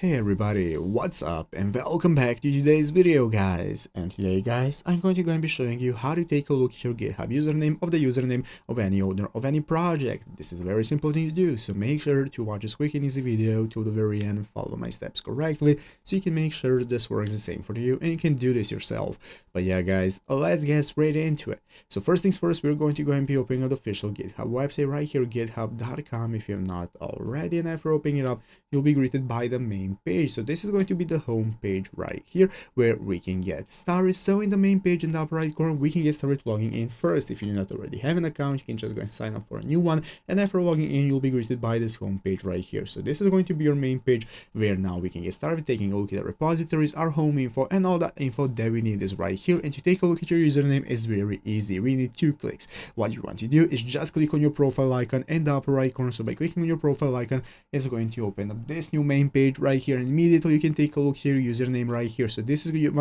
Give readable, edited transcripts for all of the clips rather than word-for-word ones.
Hey everybody, what's up and welcome back to today's video guys. And today guys, I'm going to be showing you how to take a look at your GitHub username of the username of any owner of any project. This is a very simple thing to do, so make sure to watch this quick and easy video till the very end and follow my steps correctly so you can make sure this works the same for you and you can do this yourself. But yeah guys, let's get straight into it. So first things first, we're going to go and be opening up the official GitHub website right here, github.com if you have not already, and after opening it up, you'll be greeted by the main page. So this is going to be the home page right here where we can get started. So in the main page in the upper right corner, we can get started logging in first. If you do not already have an account, you can just go and sign up for a new one, and after logging in, you'll be greeted by this home page right here. So this is going to be your main page where now we can get started taking a look at the repositories, our home info, and all that info that we need is right here. And to take a look at your username is very easy. We need 2 clicks. What you want to do is just click on your profile icon in the upper right corner. So by clicking on your profile icon, it's going to open up this new main page right here, and immediately you can take a look at your username right here. So this is you're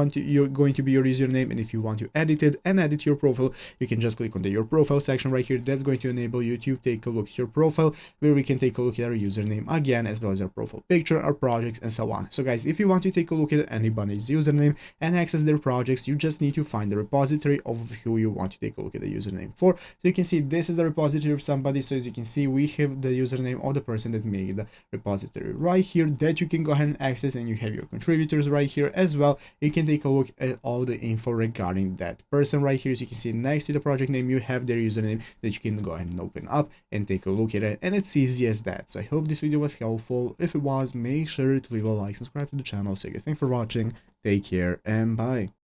going to be your username, and if you want to edit it and edit your profile, you can just click on the your profile section right here. That's going to enable you to take a look at your profile, where we can take a look at our username again, as well as our profile picture, our projects, and so on. So guys, if you want to take a look at anybody's username and access their projects, you just need to find the repository of who you want to take a look at the username for. So you can see this is the repository of somebody. So as you can see, we have the username of the person that made the repository right here that you can go ahead and access, and you have your contributors right here as well. You can take a look at all the info regarding that person right here. As you can see, next to the project name, you have their username that you can go ahead and open up and take a look at it, and it's easy as that. So I hope this video was helpful. If it was, make sure to leave a like, subscribe to the channel. So guys, thanks for watching, take care, and bye.